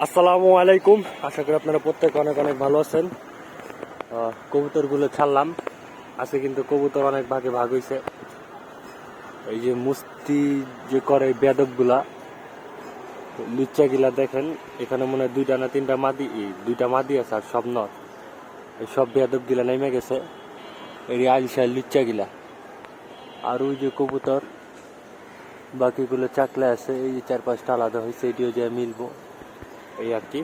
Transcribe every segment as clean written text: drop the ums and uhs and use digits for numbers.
আসসালামু আলাইকুম। আশা করি আপনারা প্রত্যেকে অনেক অনেক ভালো আছেন। কবুতরগুলো ছাড়লাম আজকে, কিন্তু কবুতর অনেক ভাগে ভাগ হয়েছে। এই যে মুস্তি যে করে বেদকগুলা, লুচ্চা গিলা দেখেন, এখানে মনে হয় দুইটা না তিনটা মাদি, দুইটা মাদি আছে আর সব নর। এই সব বেদক গিলা নেমে গেছে, এই আলিশার লুচ্চা গিলা। আর ওই যে কবুতর বাকিগুলো চাকলা আছে, এই যে 4-5টা আলাদা হয়েছে, এটিও যে মিলবো এই আর কি।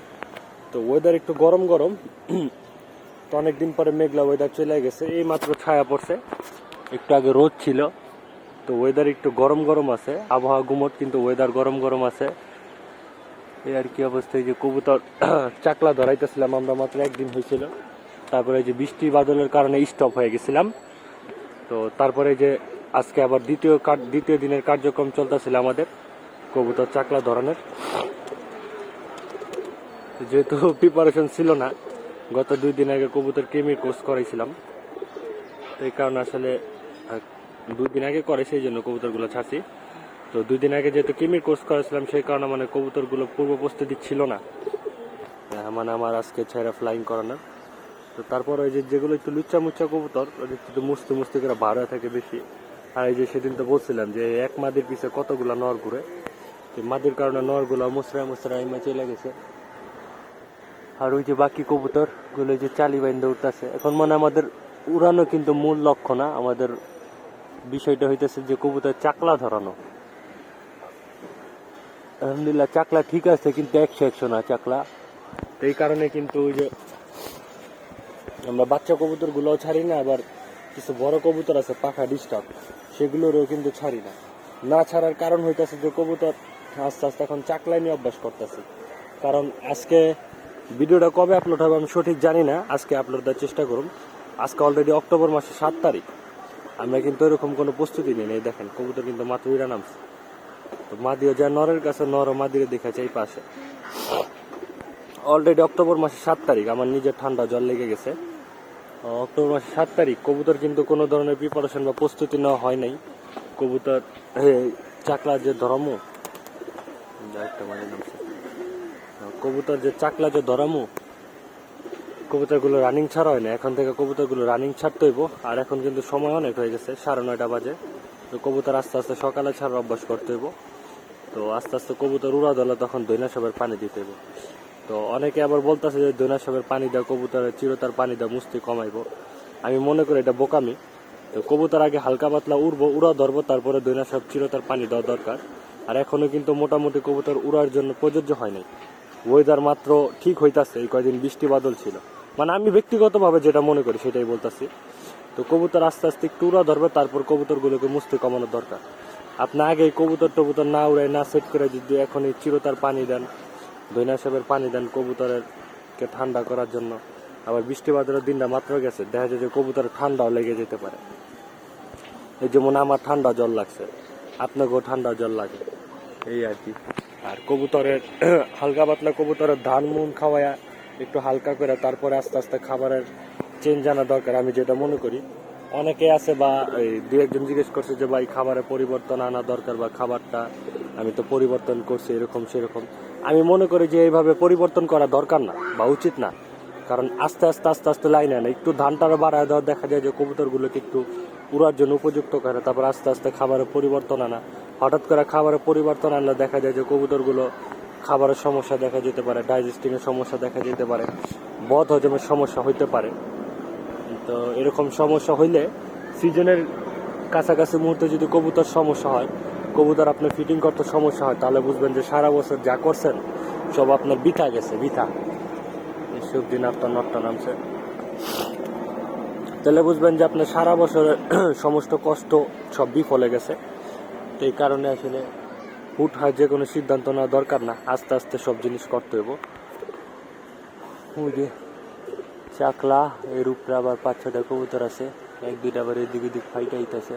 তো ওয়েদার একটু গরম গরম, তো অনেকদিন পরে মেঘলা ওয়েদার চলে গেছে, এই মাত্র ছায়া পড়ছে, একটু আগে রোদ ছিল। তো ওয়েদার একটু গরম গরম আছে, আবহাওয়া গুমট কিন্তু ওয়েদার গরম গরম আছে এই আর কি অবস্থা। এই যে কবুতর চাকলা ধরাইতেছিলাম আমরা, মাত্র একদিন হয়েছিল, তারপরে এই যে বৃষ্টি বাদলের কারণে স্টপ হয়ে গেছিলাম। তো তারপরে যে আজকে আবার দ্বিতীয় দিনের কার্যক্রম চলতেছিল আমাদের কবুতর চাকলা ধরানোর। যেহেতু প্রিপারেশন ছিল না, গত 2 দিন আগে কবুতর কেমির কোর্স করাইছিলাম, এই কারণে আসলে 2 দিন আগে করে, সেই জন্য কবুতরগুলো ছাড়ছি। তো 2 দিন আগে যেহেতু কেমির কোর্স করেছিলাম, সেই কারণে মানে কবুতরগুলো পূর্ব প্রস্তুতি ছিল না, মানে আমার আজকে ছেড়া ফ্লাইং করানোর। তো তারপর ওই যে যেগুলো একটু লুচ্চা মুচ্চা কবুতর, একটু মুস্তি মুস্তি করে বার হয়ে থাকে বেশি। আর এই যে সেদিন তো বলছিলাম যে এক মাদির পিছে কতগুলা নর ঘুরে, মাদির কারণে নরগুলো মুসরা মুসরা ইমা চলে গেছে। আর ওই যে বাকি কবুতর গুলো যে চালি বাইন্দা উঠতেছে, এখন মানে আমাদের উড়ানো কিন্তু মূল লক্ষ্য না, আমাদের বিষয়টা হইতেছে যে কবুতর চাকলা ধরানো। আলহামদুলিল্লাহ চাকলা ঠিক আছে, কিন্তু 100 না চাকলা। এই কারণে কিন্তু ওই যে আমরা বাচ্চা কবুতর গুলোও ছাড়ি না, আবার কিছু বড় কবুতর আছে পাখা ডিস্টার্ব, সেগুলোরও কিন্তু ছাড়ি না। না ছাড়ার কারণ হইতেছে যে কবুতর আস্তে আস্তে এখন চাকলাই নিয়ে অভ্যাস করতেছি। কারণ আজকে ভিডিওটা কবে আপলোড হবে আমি সঠিক জানি না, আজকে আপলোড দেওয়ার চেষ্টা করুন। আজকে অলরেডি অক্টোবর মাসের 7 তারিখ, আমরা কিন্তু এরকম কোনো প্রস্তুতি নেই। এই দেখেন কবুতর কিন্তু মাত্র উড়া নামছে। তো মাদিও যা নরের কাছে, নর মাদিরে দেখাচ্ছে এই পাশে। অলরেডি অক্টোবর মাসের 7 তারিখ, আমার নিজের ঠান্ডা জল লেগে গেছে। অক্টোবর মাসের 7 তারিখ, কবুতর কিন্তু কোনো ধরনের প্রিপারেশন বা প্রস্তুতি নেওয়া হয় নাই। কবুতর চাকলা যে ধরামো, কবুতর যে চাকলা যে ধরামো, কবুতরগুলো রানিং ছাড়া হয় না। এখন থেকে কবুতরগুলো রানিং ছাড়তে হইব। আর এখন কিন্তু সময় অনেক হয়ে গেছে, 9:30 বাজে। তো কবুতর আস্তে আস্তে সকালে ছাড়ার অভ্যাস করতে হইব। তো আস্তে আস্তে কবুতর উড়া ধরলে তখন দৈনাসবের পানি দিতে হইব। তো অনেকে আবার বলতেছে যে দৈনাসবের পানি দেওয়া কবুতরের চিরতার পানি দেওয়া মুস্তি কমাইব। আমি মনে করি এটা বোকামি। তো কবুতর আগে হালকা পাতলা উড়বো, উড়া ধরবো, তারপরে দৈনাসব চিরতার পানি দেওয়া দরকার। আর এখনো কিন্তু মোটামুটি কবুতর উড়ার জন্য প্রযোজ্য হয় নাই। ওয়েদার মাত্র ঠিক হইতাছে, এই কয়দিন বৃষ্টি বাদল ছিল, মানে আমি ব্যক্তিগতভাবে যেটা মনে করি সেটাই বলতাছি। তো কবুতর আস্তে আস্তে একটু উড়া ধরবে, তারপর কবুতরগুলোকে মুস্তি কমানোর দরকার। আপনি আগে কবুতর টবুতর না উড়াই না সেট করে যদি এখন এই চিরতার পানি দেন, দৈনাসবের পানি দেন কবুতরের কে ঠান্ডা করার জন্য, আবার বৃষ্টি বাদলের দিনটা মাত্র গেছে, দেখা যায় যে কবুতরের ঠান্ডাও লেগে যেতে পারে। এই যেমন আমার ঠান্ডা জল লাগছে, আপনাকেও ঠান্ডা জল লাগে এই আর কি। আর কবুতরের হালকা পাতলা কবুতরের ধান মুন খাওয়ায়া একটু হালকা করে তারপরে আস্তে আস্তে খাবারের চেঞ্জ আনা দরকার, আমি যেটা মনে করি। অনেকে আছে বা এই 2-1 জন জিজ্ঞেস করছে যে ভাই খাবারের পরিবর্তন আনা দরকার, বা খাবারটা আমি তো পরিবর্তন করছি এরকম সেরকম। আমি মনে করি যে এইভাবে পরিবর্তন করা দরকার না বা উচিত না। কারণ আস্তে আস্তে আস্তে আস্তে লাইনে আনে, একটু ধানটারে বাড়ায় দেওয়া, দেখা যায় যে কবুতরগুলোকে একটু উড়ার জন্য উপযুক্ত করে, তারপর আস্তে আস্তে খাবারের পরিবর্তন আনা। হঠাৎ করে খাবারের পরিবর্তন আনলে দেখা যায় যে কবুতরগুলো খাবারের সমস্যা দেখা যেতে পারে, ডাইজেস্টিং এর সমস্যা দেখা যেতে পারে, বদ হজমের সমস্যা হইতে পারে। তো এরকম সমস্যা হইলে সিজনের কাছাকাছি মুহূর্তে যদি কবুতর সমস্যা হয়, কবুতর আপনার ফিটিং করতে সমস্যা হয়, তাহলে বুঝবেন যে সারা বছর যা করছেন সব আপনার বৃথা গেছে, বৃথা। সবদিন আপনার নটটা নামছে, তাহলে বুঝবেন যে আপনার সারা বছরের সমস্ত কষ্ট সব বিফলে গেছে। তো এই কারণে আসলে হুট হাট যে কোনো সিদ্ধান্ত নেওয়া দরকার না, আস্তে আস্তে সব জিনিস করতে হইব। ওই যে চাকলা এর উপরে আবার 5-6টা কবুতর আছে, 1-2টা আবার এদিক ওদিক ফাইটা আইতেছে।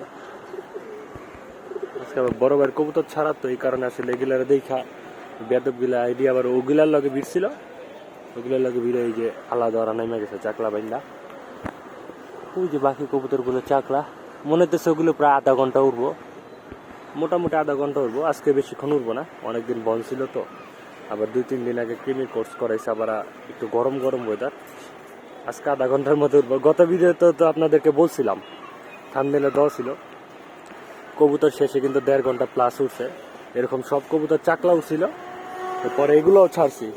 আজকে আবার বড় ভাইয়ের কবুতর ছাড়া, তো এই কারণে আসলে এগুলার দেখা বেদব গিলা আইডিয়া আবার ওগুলার লগে ভিড় ছিল, ওগুলার লগে ভিড়ে এই যে আলাদা ওরা নেমে গেছে চাকলা বাইন্দা। ওই যে বাকি কবুতর গুলো চাকলা, মনে হচ্ছে ওগুলো প্রায় আধা ঘন্টা উঠবো, মোটামুটি আধা ঘন্টা উঠবো। আজকে বেশিক্ষণ উঠবো না, অনেকদিন বন্ধ ছিল তো, আবার 2-3 দিন আগে কৃমির কোর্স করাইছে, আবার একটু গরম গরম ওয়েদার। আজকে আধা ঘন্টার মধ্যে উঠবো। গত ভিডিওতে তো আপনাদেরকে বলছিলাম, থাম্বনেইলে দেওয়া ছিল, কবুতর শেষে কিন্তু 1.5 ঘন্টা প্লাস উঠছে। এরকম সব কবুতর চাকলা উঠছিল, পরে এগুলোও ছাড়ছি,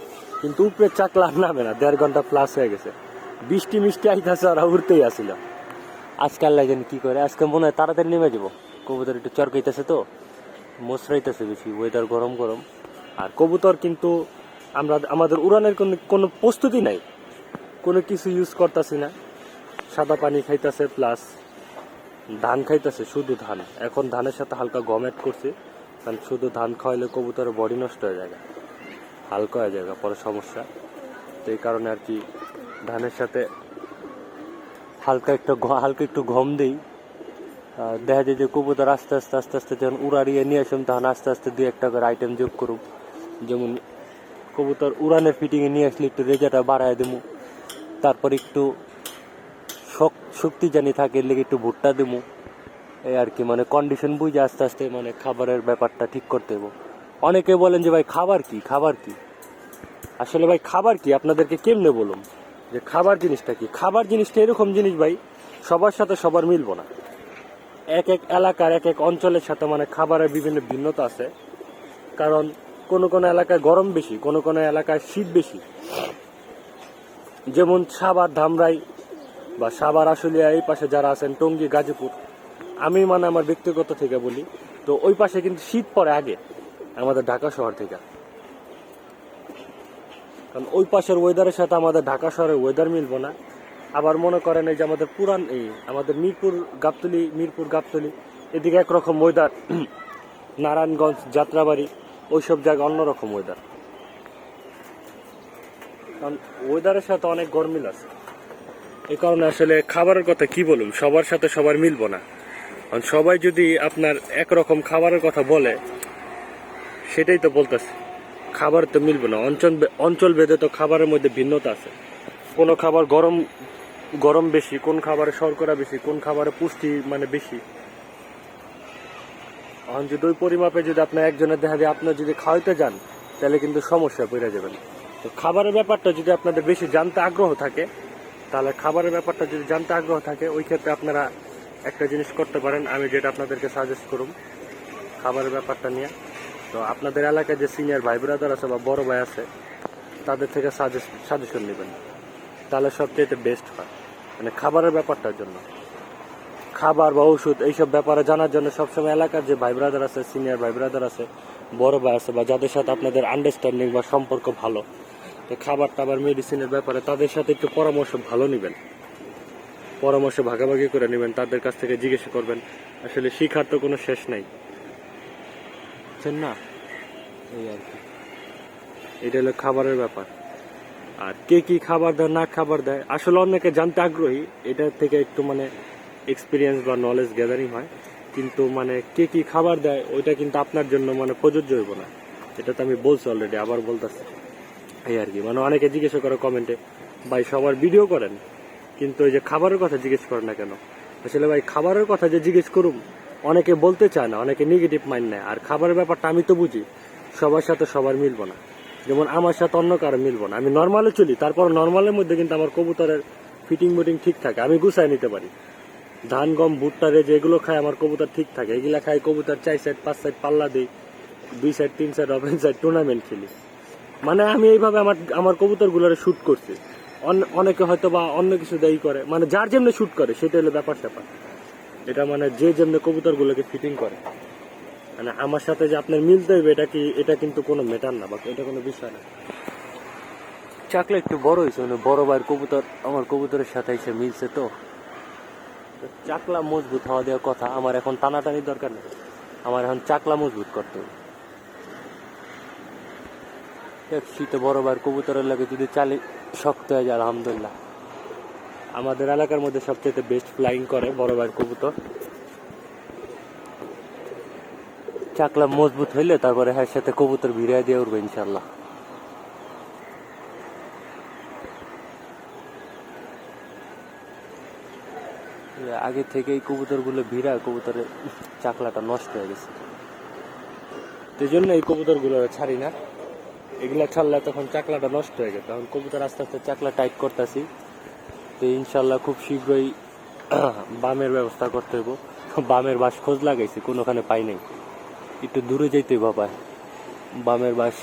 কিন্তু উপরে চাকলা আর নামে না, 1.5 ঘন্টা প্লাস হয়ে গেছে। বৃষ্টি মিষ্টি আইতাছে, ওরা উঠতেই আসছিল। আজকাল লাগেন কি করে, আজকে মনে হয় তাড়াতাড়ি নেমে যাবো। কবুতর একটু চরকাইতেছে তো, মশরাইতেছে বেশি, ওয়েদার গরম গরম। আর কবুতর কিন্তু আমাদের উড়ানের কোনো প্রস্তুতি নাই, কোনো কিছু ইউজ করতেছি না। সাদা পানি খাইতেছে, প্লাস ধান খাইতেছে, শুধু ধান। এখন ধানের সাথে হালকা গম অ্যাড করছি, কারণ শুধু ধান খাওয়াইলে কবুতরের বডি নষ্ট হয়ে যায়, হালকা হয়ে যায়, পরে সমস্যা। তো এই কারণে আর কি ধানের সাথে হালকা একটু গম দিই। দেখা যায় যে কবুতর আস্তে আস্তে যখন উড়াড়িয়ে নিয়ে আসুন, তখন আস্তে আস্তে 2-1টা করে আইটেম যোগ করুক। যেমন কবুতর উড়ানের ফিটিংয়ে নিয়ে আসলে একটু রেজাটা বাড়ায় দেবো, তারপর একটু শক্তি জানি থাকে, লেগে একটু ভুট্টা দেবো। এই আর কি, মানে কন্ডিশন বুঝে আস্তে আস্তে মানে খাবারের ব্যাপারটা ঠিক করতে দেবো। অনেকে বলেন যে ভাই খাবার কি, আসলে ভাই খাবার কি আপনাদেরকে কেমনে বলুন যে খাবার জিনিসটা কি। খাবার জিনিসটা এরকম জিনিস ভাই, সবার সাথে সবার মিলবো না। এক এক এলাকার এক এক অঞ্চলের সাথে মানে খাবারের বিভিন্ন ভিন্নতা আছে। কারণ কোন কোন এলাকায় গরম বেশি, কোন কোন এলাকায় শীত বেশি। যেমন সাভার, ধামরাই বা সাভার, আশুলিয়া, এই পাশে যারা আছেন, টঙ্গী, গাজীপুর, আমি মানে আমার ব্যক্তিগত থেকে বলি, তো ওই পাশে কিন্তু শীত পড়ে আগে আমাদের ঢাকা শহর থেকে। কারণ ওই পাশের ওয়েদারের সাথে আমাদের ঢাকা শহরের ওয়েদার মিলবো না। আবার মনে করেন এই যে আমাদের আমাদের মিরপুর গাবতলী এদিকে একরকম ওয়েদার, নারায়ণগঞ্জ, যাত্রাবাড়ি, ওইসব জায়গায় অন্যরকম ওয়েদার। কারণ ওয়েদারের সাথে অনেক গরমিল আছে। এই কারণে আসলে খাবারের কথা কি বলুন, সবার সাথে সবার মিলবো না। কারণ সবাই যদি আপনার একরকম খাবারের কথা বলে, সেটাই তো বলতেছে, খাবার তো মিলবে না। অঞ্চল ভেদে তো খাবারের মধ্যে ভিন্নতা আছে। কোনো খাবার গরম বেশি, কোন খাবারে শর্করা বেশি, কোন খাবারে পুষ্টি মানে বেশি। এখন যদি ওই পরিমাপে যদি আপনার একজনের দেখা যায় আপনার যদি খাওয়াইতে যান, তাহলে কিন্তু সমস্যা পড়ে যাবেন। তো খাবারের ব্যাপারটা যদি আপনাদের বেশি জানতে আগ্রহ থাকে, ওই ক্ষেত্রে আপনারা একটা জিনিস করতে পারেন, আমি যেটা আপনাদেরকে সাজেস্ট করুন খাবারের ব্যাপারটা নিয়ে। তো আপনাদের এলাকায় যে সিনিয়র ভাই ব্রাদার আছে বা বড় ভাই আছে, তাদের থেকে সাজেশন নেবেন, তাহলে সবচেয়ে বেস্ট হয়। মানে খাবারের ব্যাপারটার জন্য, খাবার বা ওষুধ এইসব ব্যাপারে জানার জন্য সবসময় এলাকার যে ভাই ব্রাদার আছে, সিনিয়র ভাই ব্রাদার আছে, বড় ভাই আছে, বা যাদের সাথে আপনাদের আন্ডারস্ট্যান্ডিং বা সম্পর্ক ভালো, তো খাবার টাবার মেডিসিনের ব্যাপারে তাদের সাথে একটু পরামর্শ ভালো নেবেন, পরামর্শ ভাগাভাগি করে নেবেন, তাদের কাছ থেকে জিজ্ঞেস করবেন। আসলে শিখার তো কোনো শেষ নাই, বুঝছেন না? এই আর কি, এটা হলো খাবারের ব্যাপার। আর কে কি খাবার দেয় না খাবার দেয়, আসলে অনেকে জানতে আগ্রহী, এটা থেকে একটু মানে এক্সপিরিয়েন্স বা নলেজ গ্যাদারিং হয়। কিন্তু মানে কে কি খাবার দেয় ওইটা কিন্তু আপনার জন্য মানে প্রযোজ্য হইব না। এটা তো আমি বলছি অলরেডি, আবার বলতেছি। এই আর কি, মানে অনেকে জিজ্ঞেস করে কমেন্টে, ভাই সবার ভিডিও করেন কিন্তু ওই যে খাবারের কথা জিজ্ঞেস করেন না কেন? আসলে ভাই খাবারের কথা যে জিজ্ঞেস করুম, অনেকে বলতে চায় না, অনেকে নেগেটিভ মাইন্ড নেয়। আর খাবারের ব্যাপারটা আমি তো বুঝি, সবার সাথে সবার মিলবো না। যেমন আমার সাথে অন্য কারো মিলবো না। আমি নর্মালে চলি, তারপর নর্মালের মধ্যে কিন্তু আমার কবুতরের ফিটিং ঠিক থাকে, আমি গুছাই নিতে পারি। ধান, গম, ভুট্টা, রেজে এগুলো খায় আমার কবুতর ঠিক থাকে। এগুলা খায় কবুতর 4 সাইড 5 সাইড পাল্লা দিই, 2 side 3 side often side tournament খেলি। মানে আমি এইভাবে আমার কবুতর গুলোরে শুট করছি। অনেকে হয়তো বা অন্য কিছু দেই করে, মানে যার যেমনি শুট করে সেটা হলো ব্যাপার স্যাপার। এটা মানে যে যেমনি কবুতর গুলোকে ফিটিং করে, মানে আমার সাথে যে আপনার মিলতে হবে এটা কিন্তু কোনো ম্যাটার না, বা এটা কোনো বিষয় না। চাকলা একটু বড় হয়েছে, মানে বড় ভাইয়ের কবুতর আমার কবুতরের সাথে এসে মিলছে, তো চাকলা মজবুত হওয়া দেওয়ার কথা। আমার এখন টানাটানির দরকার নেই, আমার এখন চাকলা মজবুত করতে হবে। শীতে বড় ভাইয়ের কবুতরের লাগে যদি চালে শক্ত হয়ে যায়, আলহামদুলিল্লাহ। আমাদের এলাকার মধ্যে সবচেয়ে বেস্ট ফ্লাইং করে বড় ভাইয়ের কবুতর। চাকলা মজবুত হইলে তারপরে হ্যাঁ সাথে কবুতর ভিড়াই দিয়ে উঠবে ইনশাল্লাহ। আগে থেকে এই কবুতর গুলো ভিড়া, কবুতরের চাকলাটা নষ্ট হয়ে গেছে, এই জন্য এই কবুতর গুলো ছাড়ি না। এগুলা ছাড়লে তখন চাকলাটা নষ্ট হয়ে গেছে। তখন কবুতর আস্তে আস্তে চাকলা টাইট করতেছি। তো ইনশাল্লাহ খুব শীঘ্রই বামের ব্যবস্থা করতে হইব। বামের বাস খোঁজ লাগাইছি, কোনোখানে পাই নাই, একটু দূরে যেতে বাবা বামের বাস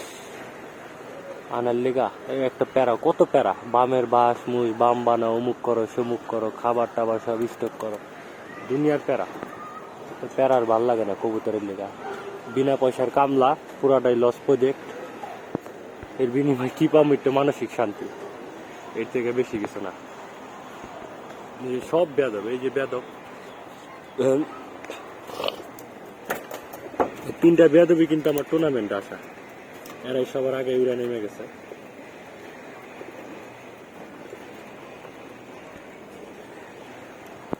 আনার লেগা। এই একটা প্যারা, কত প্যারা, বামের বাস মুই বাম বানাও, অমুক করো সমুক করো, খাবার টাবার সব স্টক করো, দুনিয়ার প্যারা। তো প্যারার ভাল লাগে না কবুতরের লেগা। বিনা পয়সার কামলা, পুরাটাই লস প্রজেক্ট। এর বিনিময়ে কি পাবো? একটু মানসিক শান্তি, এর থেকে বেশি কিছু না। সব বেদব, এই যে বেদব, তিনটা বেদবি কিন্তু আমার টুর্নামেন্টে আসা, এরাই সবার আগে উড়ে নেমে গেছে।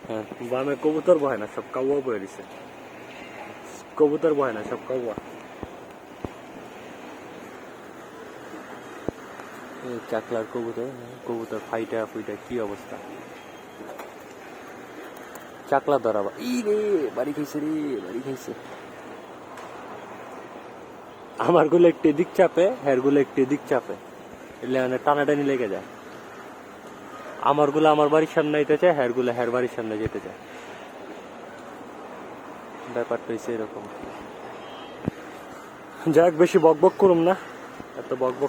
হ্যাঁ, বামে কবুতর বহে না, সব কাউয়া বয়ে দিছে। কবুতর বহে না, সব কাউয়া। চাকলার কবুতর, কবুতর ফাইটা ফুইটা কি অবস্থা। চাকলা ধরাবা, ই রে বাড়ি খাইছে, রে বাড়ি খাইছে। আমার গুলো একটু এদিক চাপে, হের গুলো একটু এদিক চাপে, এলে মানে টানাটানি লেগে যায়। আমার গুলো আমার বাড়ির সামনে যেতে চায়, হের গুলো হের বাড়ির সামনে যেতে চায়। ব্যাপারটা হয়েছে এরকম। যাক, বেশি বক বক করুম না, এত বক বক